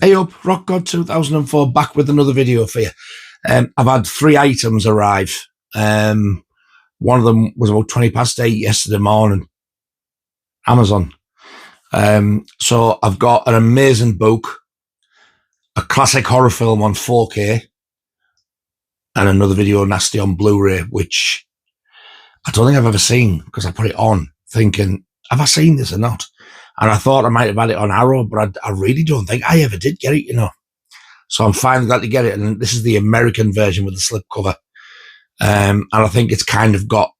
Hey up, Rock God 2004, back with another video for you. I've had 3 items arrive. One of them was about 8:20 yesterday morning. Amazon. So I've got an amazing book, a classic horror film on 4K, and another video nasty on Blu Ray, which I don't think I've ever seen because I put it on thinking, have I seen this or not? And I thought I might have had it on Arrow, but I really don't think I ever did get it, you know. So I'm finally glad to get it. And this is the American version with the slipcover. And I think it's kind of got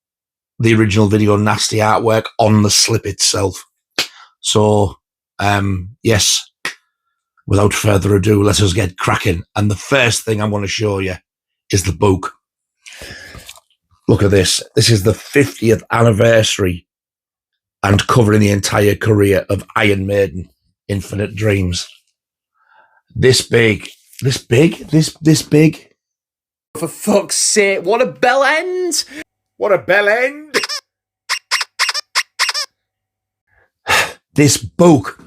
the original video nasty artwork on the slip itself. So, yes, without further ado, let us get cracking. And the first thing I want to show you is the book. Look at this. This is the 50th anniversary and covering the entire career of Iron Maiden, Infinite Dreams. This big. For fuck's sake, what a bell end! What a bell end! This book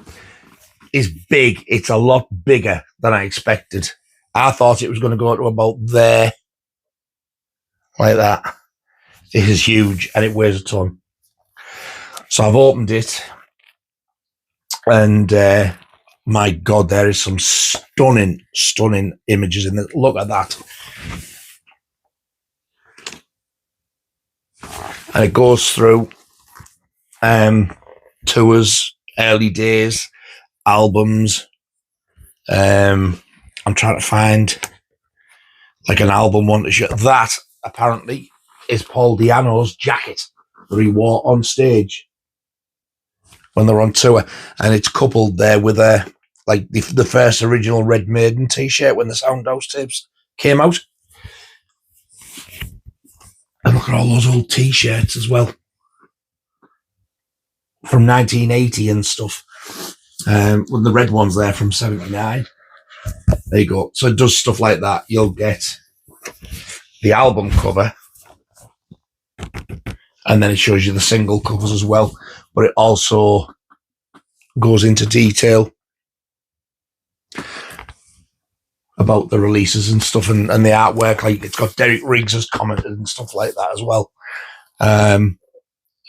is big. It's a lot bigger than I expected. I thought it was going to go to about there. Like that. This is huge and it weighs a ton. So I've opened it and my God, there is some stunning images in it. Look at that. And it goes through tours, early days, albums. I'm trying to find like an album one to show. That apparently is Paul Di'Anno's jacket that he wore on stage when they're on tour, and it's coupled there with like the first original Red Maiden t-shirt when the Soundhouse tapes came out. And look at all those old t-shirts as well from 1980 and stuff. With the red ones there from 79. There you go. So it does stuff like that. You'll get the album cover, and then it shows you the single covers as well. But it also goes into detail about the releases and stuff, and the artwork. Like it's got Derek Riggs has commented and stuff like that as well. And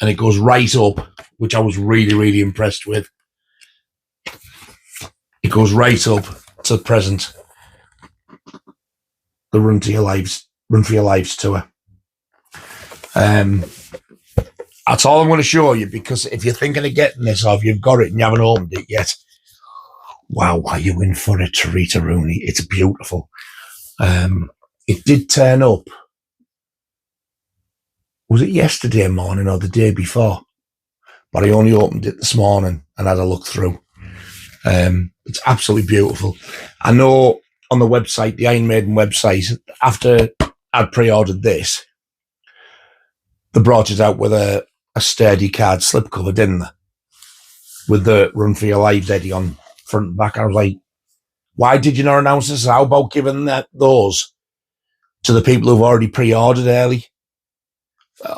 it goes right up, which I was really impressed with. It goes right up to present. The Run for Your Lives tour. That's all I'm going to show you, because if you're thinking of getting this, or if you've got it and you haven't opened it yet, wow, are you in for it, Rita Rooney? It's beautiful. It did turn up. Was it yesterday morning or the day before? But I only opened it this morning and had a look through. It's absolutely beautiful. I know on the website, the Iron Maiden website, after I'd pre-ordered this, they brought it out with a sturdy card slipcover, didn't they? With the Run for Your Lives Eddie on front and back. I was like, why did you not announce this? How about giving those to the people who've already pre-ordered early?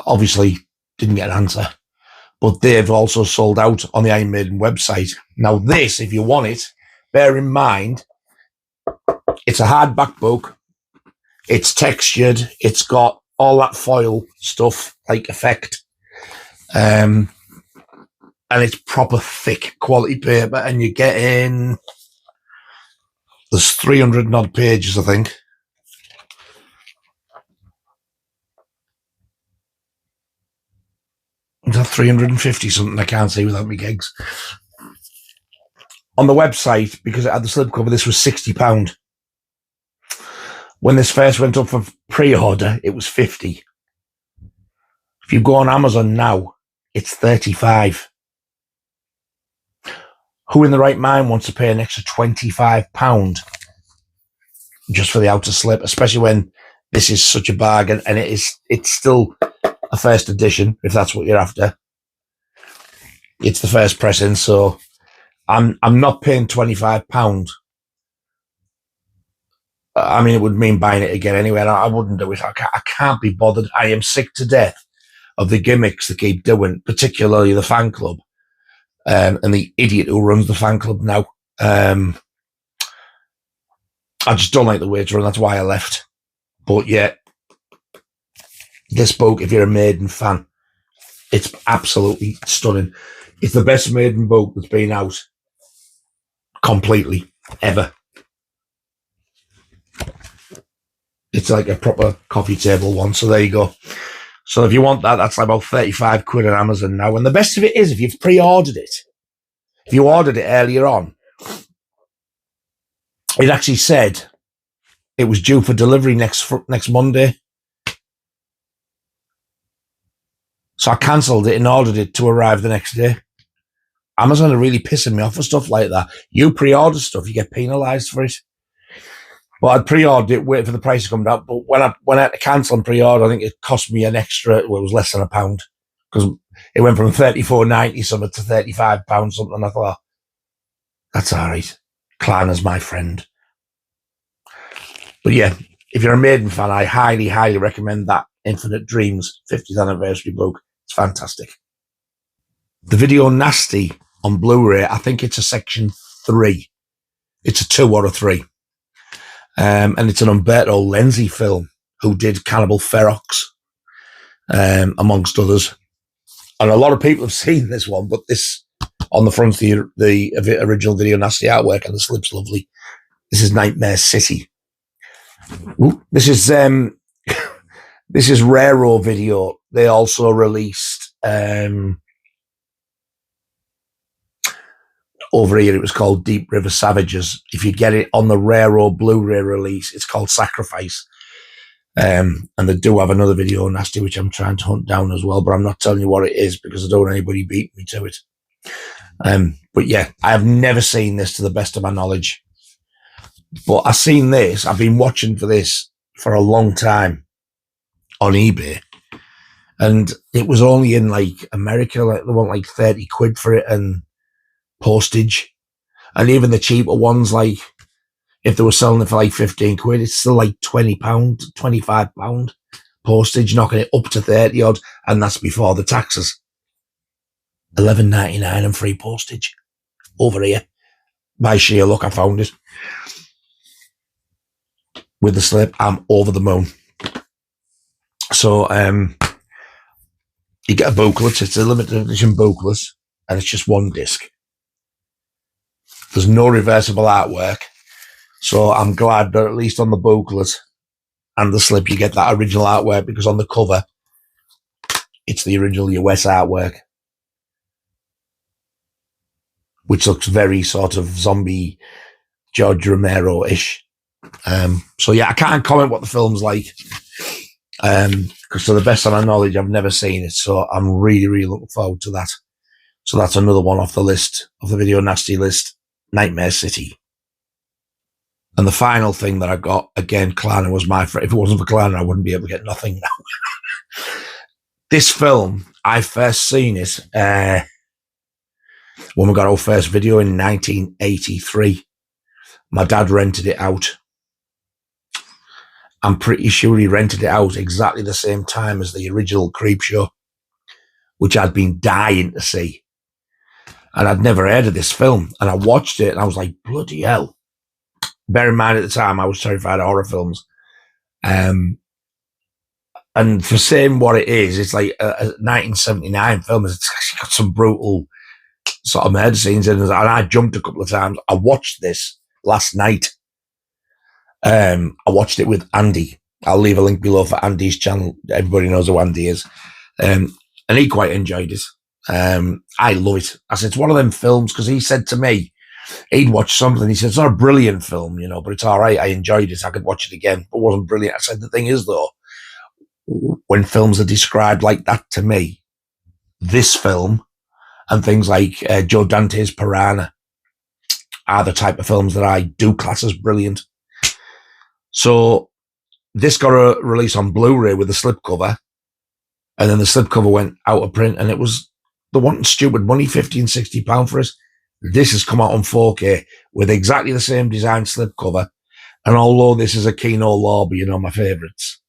Obviously, didn't get an answer. But they've also sold out on the Iron Maiden website. Now this, if you want it, bear in mind, it's a hardback book. It's textured. It's got all that foil stuff, like effect. And it's proper thick quality paper. And you're getting, there's 300 and odd pages, I think. Is that 350 something? I can't see without my gigs. On the website, because it had the slipcover, this was £60. When this first went up for pre-order, it was 50. If you go on Amazon now, it's 35. Who in the right mind wants to pay an extra £25 just for the outer slip, especially when this is such a bargain, and it's still a first edition, if that's what you're after. It's the first pressing, so I'm not paying £25. I mean, it would mean buying it again anyway, and I wouldn't do it. I can't be bothered. I am sick to death of the gimmicks they keep doing, particularly the fan club, and the idiot who runs the fan club now. I just don't like the way it's run. That's why I left. But yeah, this book, if you're a Maiden fan, it's absolutely stunning. It's the best Maiden book that's been out completely ever. It's like a proper coffee table one. So there you go. So if you want that, that's like about 35 quid on Amazon now. And the best of it is, if you've pre-ordered it, if you ordered it earlier on, it actually said it was due for delivery next Monday. So I cancelled it and ordered it to arrive the next day. Amazon are really pissing me off for stuff like that. You pre-order stuff, you get penalised for it. But I'd pre-ordered it, waiting for the price to come down. But when I had to cancel and pre-order, I think it cost me an extra, well, it was less than £1. Because it went from £34.90 something to £35 something. And I thought, that's all right. Clan is my friend. But yeah, if you're a Maiden fan, I highly, highly recommend that Infinite Dreams 50th anniversary book. It's fantastic. The Video Nasty on Blu Ray, I think it's a section 3. It's a 2 or a 3. And it's an Umberto Lenzi film who did Cannibal Ferox, amongst others. And a lot of people have seen this one, but this on the front of the original Video Nasty artwork, and the slip's lovely. This is Nightmare City. Ooh, this is Raro Video. They also released over here. It was called Deep River Savages. If you get it on the Raro Blu-ray release, it's called Sacrifice. And they do have another Video Nasty, which I'm trying to hunt down as well, but I'm not telling you what it is because I don't want anybody beat me to it. But yeah, I have never seen this to the best of my knowledge. But I've seen this. I've been watching for this for a long time on eBay. And it was only in like America, like they want like 30 quid for it and postage. And even the cheaper ones, like if they were selling it for like 15 quid, it's still like £20, £25 postage, knocking it up to 30 odd. And that's before the taxes. $11.99 and free postage over here. By sheer luck, I found it. With the slip, I'm over the moon. So, you get a booklet. It's a limited edition booklet, and it's just one disc. There's no reversible artwork. So I'm glad that at least on the booklet and the slip, you get that original artwork, because on the cover, it's the original US artwork, which looks very sort of zombie George Romero-ish. So yeah, I can't comment what the film's like, because to the best of my knowledge, I've never seen it. So I'm really, really looking forward to that. So that's another one off the list, of the Video Nasty list, Nightmare City. And the final thing that I got, again, Clanner was my friend. If it wasn't for Clanner, I wouldn't be able to get nothing now. This film, I first seen it when we got our first video in 1983. My dad rented it out. I'm pretty sure he rented it out exactly the same time as the original Creepshow, which I'd been dying to see. And I'd never heard of this film. And I watched it and I was like, bloody hell. Bear in mind, at the time, I was terrified of horror films. And for saying what it is, it's like a 1979 film. It's actually got some brutal sort of murder scenes in it. And I jumped a couple of times. I watched this last night. I watched it with Andy. I'll leave a link below for Andy's channel. Everybody knows who Andy is. And he quite enjoyed it. I love it. I said, it's one of them films, because he said to me, he'd watched something. He said, it's not a brilliant film, but it's all right. I enjoyed it. I could watch it again, but it wasn't brilliant. I said, the thing is, though, when films are described like that to me, this film and things like Joe Dante's Piranha are the type of films that I do class as brilliant. So this got a release on Blu-ray with a slipcover, and then the slipcover went out of print, and it was the wanting stupid money, £50 and £60 for us. This has come out on 4K with exactly the same design slipcover, and although this is a Kino Lorber, my favourites,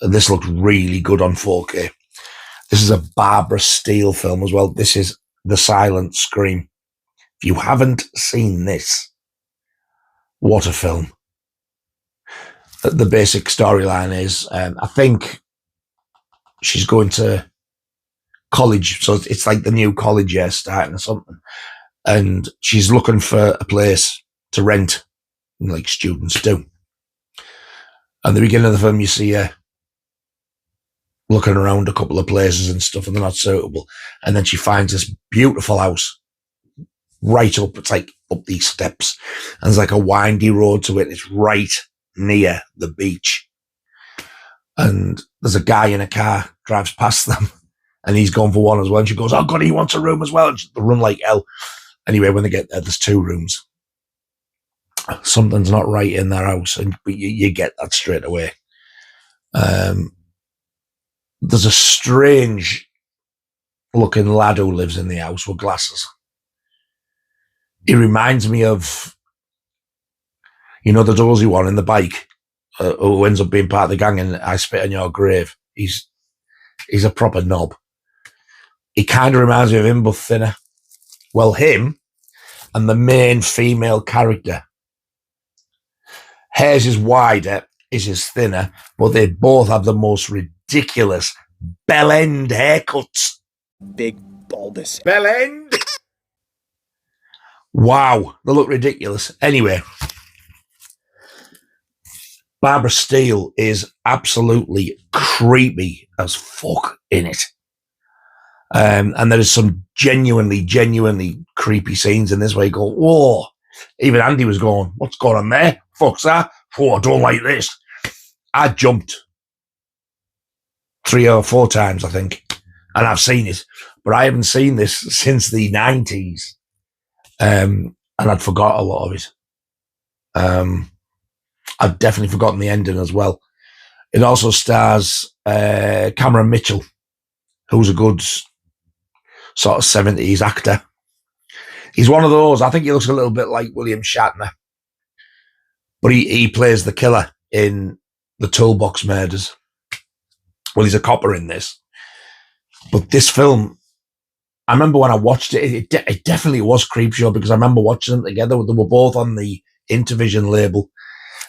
this looks really good on 4K. This is a Barbara Steele film as well. This is The Silent Scream. If you haven't seen this, What a film. The basic storyline is, I think she's going to college, so it's like the new college year starting or something, and she's looking for a place to rent, like students do. At the beginning of the film, you see her looking around a couple of places and stuff, and they're not suitable, and then she finds this beautiful house right up, it's like up these steps, and there's like a windy road to it. It's right near the beach, and there's a guy in a car drives past them, and he's gone for one as well, and she goes, "Oh God, he wants a room as well," and they run like hell. Anyway, when they get there, there's 2 rooms. Something's not right in their house, and you get that straight away. There's a strange looking lad who lives in the house with glasses. He reminds me of, the dozy one in the bike, who ends up being part of the gang in I Spit on Your Grave. He's a proper knob. He kind of reminds me of him, but thinner. Well, him and the main female character, hers is wider, his is thinner, but they both have the most ridiculous bell end haircuts. Big bulbous bell end. Wow, they look ridiculous. Anyway, Barbara Steele is absolutely creepy as fuck in it. And there is some genuinely creepy scenes in this where you go, whoa. Even Andy was going, what's going on there? Fuck's that? Oh, I don't like this. I jumped 3 or 4 times, I think, and I've seen it, but I haven't seen this since the 90s. And I'd forgot a lot of it. I've definitely forgotten the ending as well. It also stars Cameron Mitchell, who's a good sort of 70s actor. He's one of those, I think he looks a little bit like William Shatner, but he plays the killer in the Toolbox Murders. Well, he's a copper in this. But this film, I remember when I watched it, it definitely was Creepshow, because I remember watching them together. They were both on the Intervision label.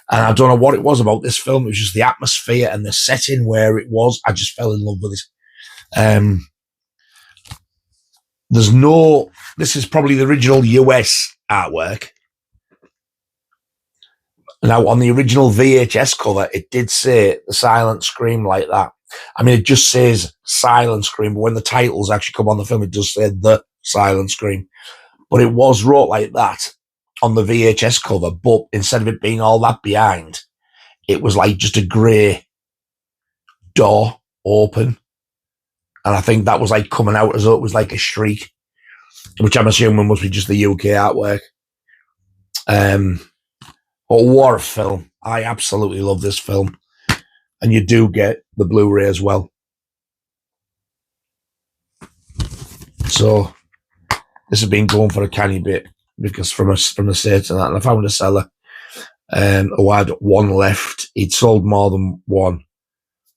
And I don't know what it was about this film. It was just the atmosphere and the setting where it was. I just fell in love with it. This is probably the original US artwork. Now, on the original VHS cover, it did say The Silent Scream like that. I mean, it just says Silent Scream, but when the titles actually come on the film, it does say The Silent Scream. But it was wrote like that on the VHS cover, but instead of it being all that behind, it was like just a grey door open. And I think that was like coming out as though it was like a shriek, which I'm assuming must be just the UK artwork. But what a film. I absolutely love this film. And you do get the Blu Ray as well. So this has been going for a canny bit, because from the States and that, and I found a seller who had one left. He'd sold more than one.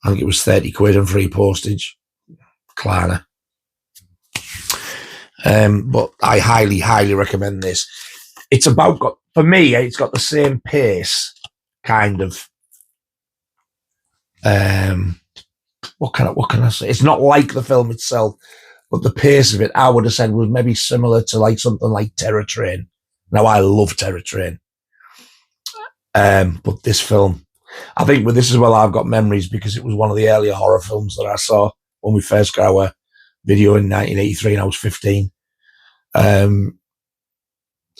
I think it was 30 quid and free postage. Klarna. But I highly recommend this. It's for me, it's got the same pace, kind of. What can I say? It's not like the film itself, but the pace of it, I would have said, was maybe similar to like something like Terror Train. Now, I love Terror Train. But this film, I think with this as well, I've got memories, because it was one of the earlier horror films that I saw when we first got our video in 1983, and I was 15.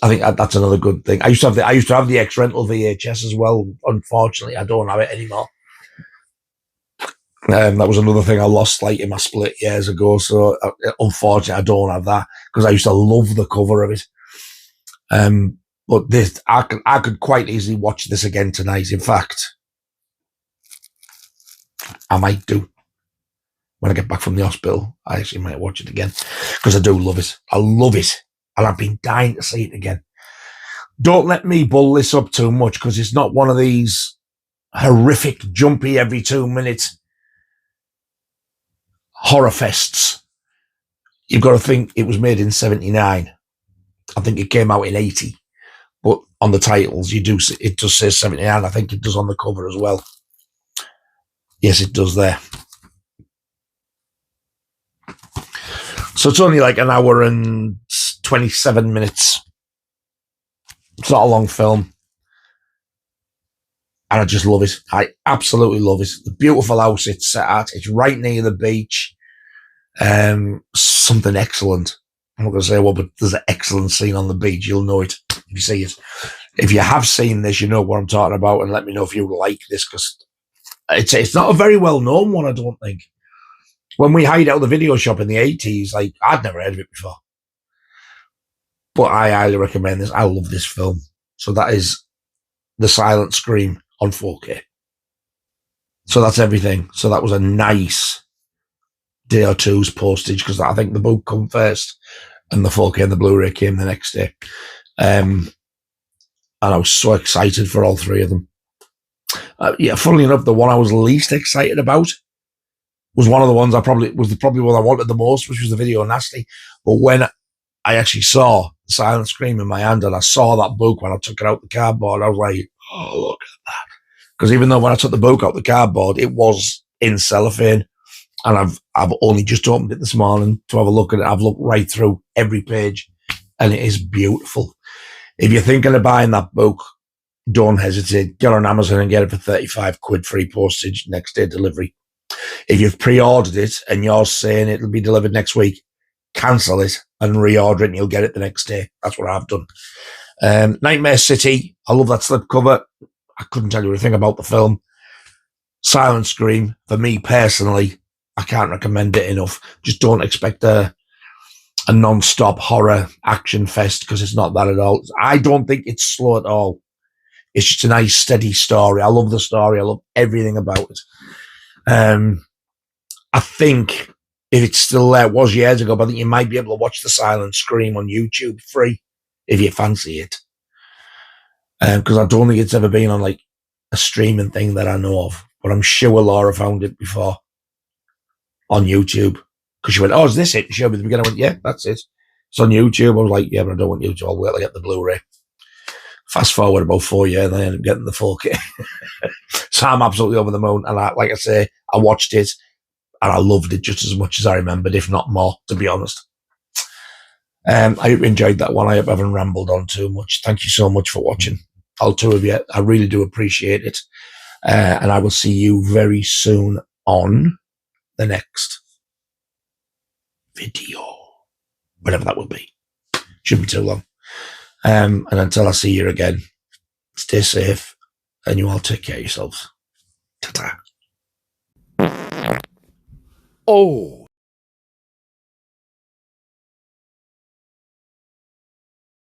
I think that's another good thing. I used to have the X-Rental VHS as well. Unfortunately, I don't have it anymore. That was another thing I lost, like in my split years ago. So unfortunately, I don't have that, because I used to love the cover of it. But this, I could quite easily watch this again tonight. In fact, I might do. When I get back from the hospital, I actually might watch it again, because I do love it. I love it. And I've been dying to see it again. Don't let me bull this up too much, because it's not one of these horrific, jumpy, every 2 minutes horror fests. You've got to think it was made in 79. I think it came out in 80. but on the titles, it does say 79. I think it does on the cover as well. Yes, it does there. So it's only like an hour and 27 minutes. It's not a long film. And I just love it. I absolutely love it. The beautiful house it's set at. It's right near the beach. Something excellent. I'm not going to say what, but there's an excellent scene on the beach. You'll know it if you see it. If you have seen this, you know what I'm talking about, and let me know if you like this, because it's not a very well-known one, I don't think. When we hired out the video shop in the 80s, like, I'd never heard of it before. But I highly recommend this. I love this film. So that is The Silent Scream on 4K. So that's everything. So that was a nice day or two's postage, because I think the book come first and the 4K and the Blu Ray came the next day. And I was so excited for all three of them. Funnily enough, the one I was least excited about was one of the ones probably one I wanted the most, which was the Video Nasty. But when I actually saw The Silent Scream in my hand and I saw that book when I took it out the cardboard, I was like, oh, look at that. Because even though when I took the book out the cardboard, it was in cellophane, and I've only just opened it this morning to have a look at it. I've looked right through every page, and it is beautiful. If you're thinking of buying that book, don't hesitate. Get on Amazon and get it for 35 quid free postage, next day delivery. If you've pre-ordered it and you're saying it'll be delivered next week, cancel it and reorder it and you'll get it the next day. That's what I've done. Nightmare City. I love that slipcover. I couldn't tell you anything about the film. Silent Scream, for me personally, I can't recommend it enough. Just don't expect a non-stop horror action fest, because it's not that at all. I don't think it's slow at all. It's just a nice, steady story. I love the story. I love everything about it. I think if it's still there, it was years ago, but I think you might be able to watch The Silent Scream on YouTube free if you fancy it. Because I don't think it's ever been on like a streaming thing that I know of, but I'm sure Laura found it before on YouTube, because she went, oh, is this it? She showed me the beginning. I went, yeah, that's it. It's on YouTube. I was like, yeah, but I don't want YouTube. I'll wait till I get the Blu Ray. Fast forward about 4 years, and I ended up getting the 4K. So I'm absolutely over the moon. And like I say, I watched it and I loved it just as much as I remembered, if not more, to be honest. I enjoyed that one. I hope I haven't rambled on too much. Thank you so much for watching, all two of you. I really do appreciate it. And I will see you very soon on the next video, whatever that will be. Shouldn't be too long. And until I see you again, stay safe and you all take care of yourselves. Ta-ta. Oh.